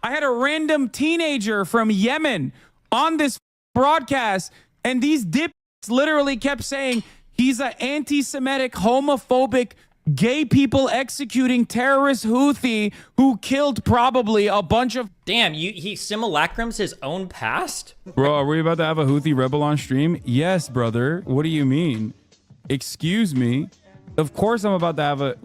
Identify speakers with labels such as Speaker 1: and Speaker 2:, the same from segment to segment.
Speaker 1: I had a random teenager from Yemen on this broadcast, and these dips literally kept saying he's an anti-Semitic, homophobic, gay people executing terrorist Houthi who killed probably a bunch of...
Speaker 2: Damn, he simulacrums his own past?
Speaker 1: Bro, are we about to have a Houthi rebel on stream? Yes, brother. What do you mean? Excuse me. Of course I'm about to have a...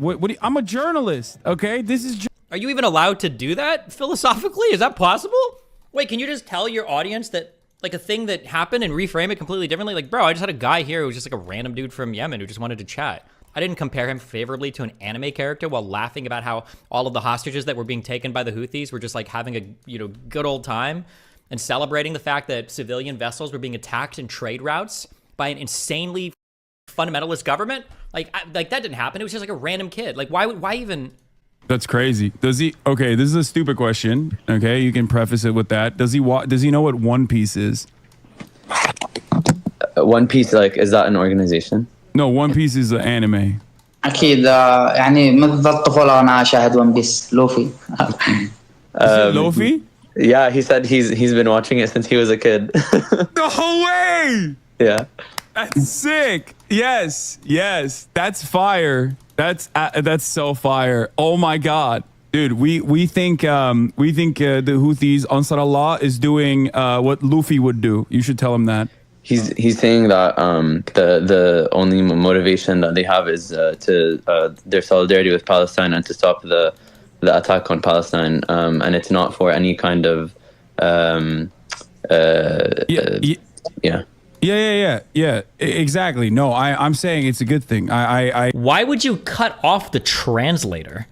Speaker 1: I'm a journalist, okay? This is...
Speaker 2: Are you even allowed to do that philosophically? Is that possible? Wait, can you just tell your audience that like a thing that happened and reframe it completely differently? Like, bro, I just had a guy here who was just like a random dude from Yemen who just wanted to chat. I didn't compare him favorably to an anime character while laughing about how all of the hostages that were being taken by the Houthis were just like having a, good old time and celebrating the fact that civilian vessels were being attacked in trade routes by an insanely fundamentalist government. Like that didn't happen. It was just like a random kid. Like why even?
Speaker 1: That's crazy. Does he? Okay, this is a stupid question. Okay, you can preface it with that. Does he know what One Piece is?
Speaker 3: One Piece, like, is that an organization?
Speaker 1: No, One Piece is an anime.
Speaker 4: أكيد يعني منذ الطفولة وأنا أشاهد ون بيس لوفي.
Speaker 1: Luffy?
Speaker 3: Yeah, he said he's been watching it since he was a kid.
Speaker 1: No way!
Speaker 3: Yeah.
Speaker 1: That's sick. Yes. That's fire. That's so fire. Oh my god, dude. We think the Houthis, Ansar Allah, is doing what Luffy would do. You should tell him that.
Speaker 3: He's saying that the only motivation that they have is to their solidarity with Palestine and to stop the attack on Palestine, and it's not for any kind of
Speaker 1: Yeah, exactly. No, I'm saying it's a good thing.
Speaker 2: Why would you cut off the translator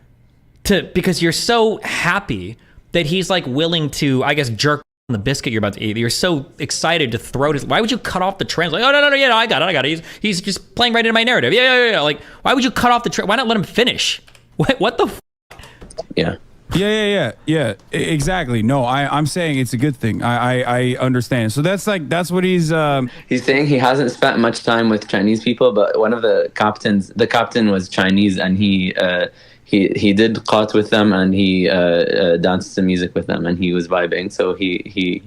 Speaker 2: because you're so happy that he's like willing to, I guess, jerk the biscuit you're about to eat? You're so excited to throw his... Why would you cut off the translator? Oh, no, yeah, no, I got it. He's just playing right into my narrative. Yeah. Like, why would you cut off the... Why not let him finish? What the...
Speaker 3: Yeah.
Speaker 1: Yeah. Exactly. No, I'm saying it's a good thing. I understand. So that's what he's
Speaker 3: saying. He hasn't spent much time with Chinese people, but one of the captain was Chinese, and he did qat with them, and he danced to music with them, and he was vibing. So he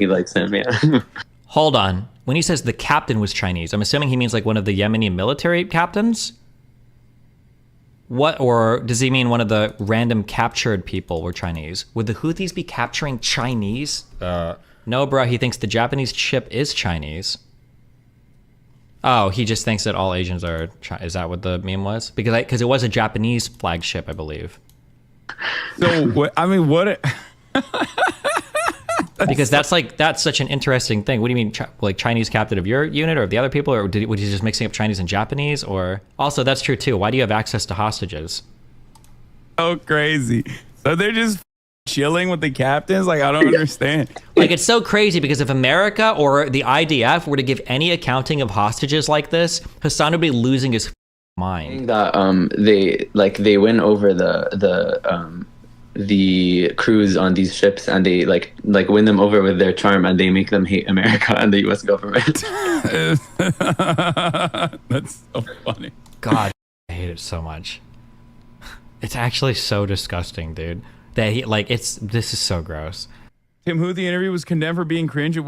Speaker 3: likes him. Yeah.
Speaker 2: Hold on. When he says the captain was Chinese, I'm assuming he means like one of the Yemeni military captains. What, or does he mean one of the random captured people were Chinese? Would the Houthis be capturing Chinese? No, bro. He thinks the Japanese ship is Chinese. Oh, he just thinks that all Asians are. Is that what the meme was? Because it was a Japanese flagship, I believe.
Speaker 1: So I mean, what?
Speaker 2: Because that's such an interesting thing. What do you mean, like Chinese captain of your unit or of the other people, or was he just mixing up Chinese and Japanese? Or also, that's true too. Why do you have access to hostages?
Speaker 1: Oh, crazy! So they're just chilling with the captains. Like, I don't understand.
Speaker 2: Like, it's so crazy because if America or the IDF were to give any accounting of hostages like this, Hasan would be losing his mind.
Speaker 3: That they win over the crews on these ships, and they like win them over with their charm, and they make them hate America and the U.S. government.
Speaker 1: That's so funny.
Speaker 2: God, I hate it so much. It's actually so disgusting, dude. That this is so gross.
Speaker 1: Tim Houthi interview was condemned for being cringe. It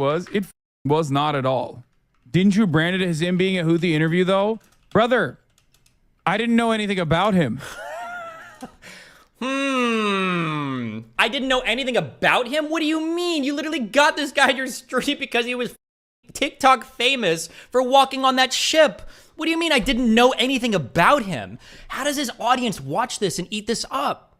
Speaker 1: was not at all. Didn't you brand it as him being a Houthi interview though, brother? I didn't know anything about him.
Speaker 2: I didn't know anything about him? What do you mean? You literally got this guy in your street because he was TikTok famous for walking on that ship. What do you mean I didn't know anything about him? How does his audience watch this and eat this up?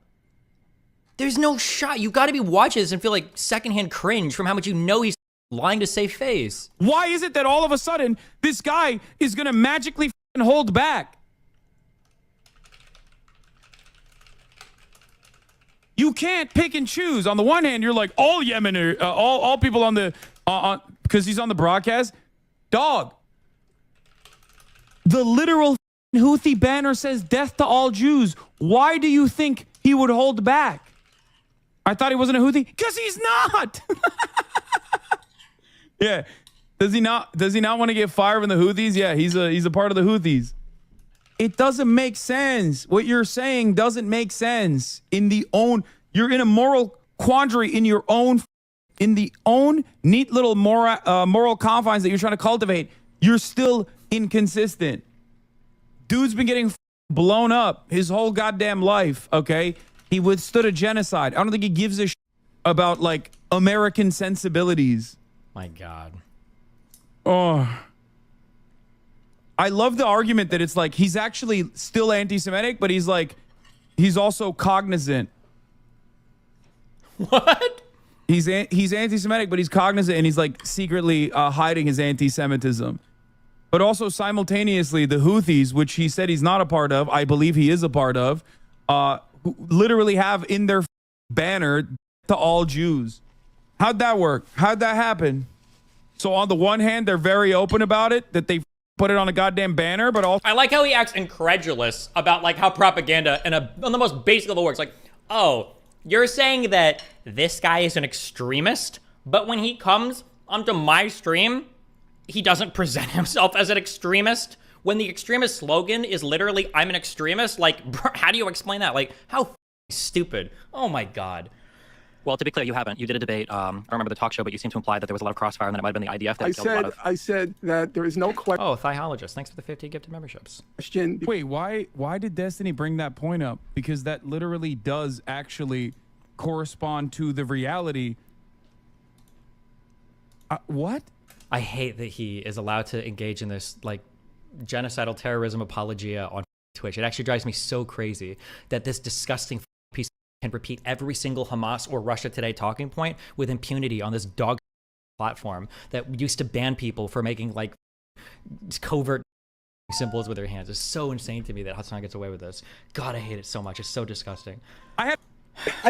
Speaker 2: There's no shot. You got to be watching this and feel like secondhand cringe from how much you know he's lying to save face.
Speaker 1: Why is it that all of a sudden this guy is going to magically hold back? You can't pick and choose. On the one hand, you're like, all Yemen are, all people on the, because he's on the broadcast. Dog. The literal Houthi banner says death to all Jews. Why do you think he would hold back? I thought he wasn't a Houthi. Because he's not. Yeah. Does he not want to get fired from the Houthis? Yeah, he's a part of the Houthis. It doesn't make sense. What you're saying doesn't make sense. You're in a moral quandary in your own, in the own neat little moral confines that you're trying to cultivate, you're still inconsistent. Dude's been getting blown up his whole goddamn life, okay? He withstood a genocide. I don't think he gives a shit about, like, American sensibilities.
Speaker 2: My God.
Speaker 1: Oh. I love the argument that it's like he's actually still anti-Semitic, but he's like, he's also cognizant.
Speaker 2: What?
Speaker 1: He's anti-Semitic, but he's cognizant, and he's like secretly hiding his anti-Semitism. But also simultaneously, the Houthis, which he said he's not a part of, I believe he is a part of, who literally have in their banner to all Jews. How'd that work? How'd that happen? So on the one hand, they're very open about it, that they put it on a goddamn banner, but also...
Speaker 2: I like how he acts incredulous about like how propaganda and on the most basic level works. Like, oh, you're saying that this guy is an extremist, but when he comes onto my stream, he doesn't present himself as an extremist? When the extremist slogan is literally, I'm an extremist? Like, bro, how do you explain that? Like, how stupid. Oh my God.
Speaker 5: Well, to be clear, you haven't. You did a debate. I don't remember the talk show, but you seem to imply that there was a lot of crossfire and that it might have been the IDF that killed a lot of...
Speaker 6: I said that there is no
Speaker 2: Oh, Thiologist. Thanks for the 50 gifted memberships.
Speaker 6: question.
Speaker 1: Wait, why did Destiny bring that point up? Because that literally does actually correspond to the reality. What?
Speaker 2: I hate that he is allowed to engage in this like genocidal terrorism apologia on Twitch. It actually drives me so crazy that this disgusting piece can repeat every single Hamas or Russia Today talking point with impunity on this dog platform that used to ban people for making like covert symbols with their hands. It's so insane to me that Hasan gets away with this. God, I hate it so much. It's so disgusting.
Speaker 7: I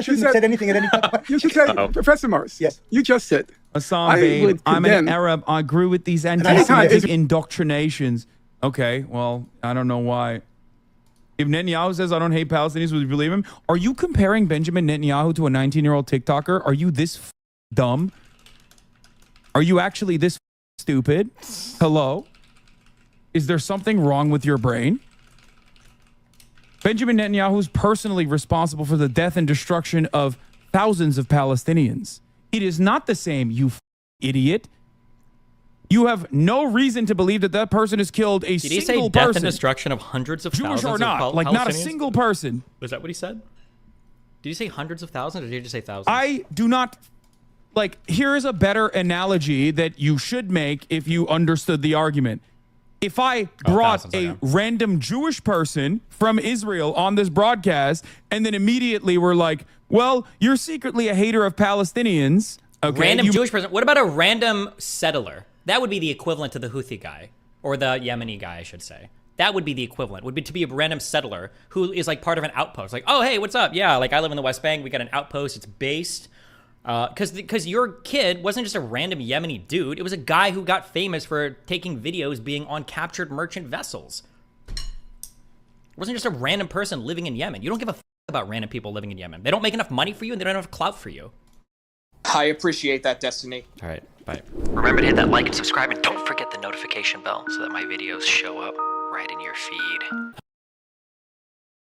Speaker 7: shouldn't have said anything at any time.
Speaker 6: You should say, Professor Morris.
Speaker 7: Yes.
Speaker 6: You just said.
Speaker 1: Hassan, babe, I'm an Arab. I agree with these anti-Semitic indoctrinations. Okay, well, I don't know why. If Netanyahu says I don't hate Palestinians, would you believe him? Are you comparing Benjamin Netanyahu to a 19-year-old TikToker? Are you this dumb? Are you actually this stupid? Hello? Is there something wrong with your brain? Benjamin Netanyahu is personally responsible for the death and destruction of thousands of Palestinians. It is not the same, you idiot. You have no reason to believe that that person has killed a single person.
Speaker 2: Did he say death and destruction of hundreds of
Speaker 1: Jewish
Speaker 2: thousands
Speaker 1: or not,
Speaker 2: of
Speaker 1: like not a
Speaker 2: Palestinians?
Speaker 1: single person.
Speaker 2: Was that what he said? Did he say hundreds of thousands or did he just say thousands?
Speaker 1: I do not, like, here is a better analogy that you should make if you understood the argument. If I brought a random Jewish person from Israel on this broadcast and then immediately were like, well, you're secretly a hater of Palestinians. Okay,
Speaker 2: random Jewish person. What about a random settler? That would be the equivalent to the Houthi guy, or the Yemeni guy, I should say. That would be the equivalent, would be to be a random settler who is like part of an outpost. Like, oh, hey, what's up? Yeah, like I live in the West Bank. We got an outpost. It's based. Because your kid wasn't just a random Yemeni dude. It was a guy who got famous for taking videos being on captured merchant vessels. It wasn't just a random person living in Yemen. You don't give a about random people living in Yemen. They don't make enough money for you and they don't have enough clout for you.
Speaker 8: I appreciate that, Destiny.
Speaker 2: All right, bye.
Speaker 5: Remember to hit that like and subscribe, and don't forget the notification bell so that my videos show up right in your feed.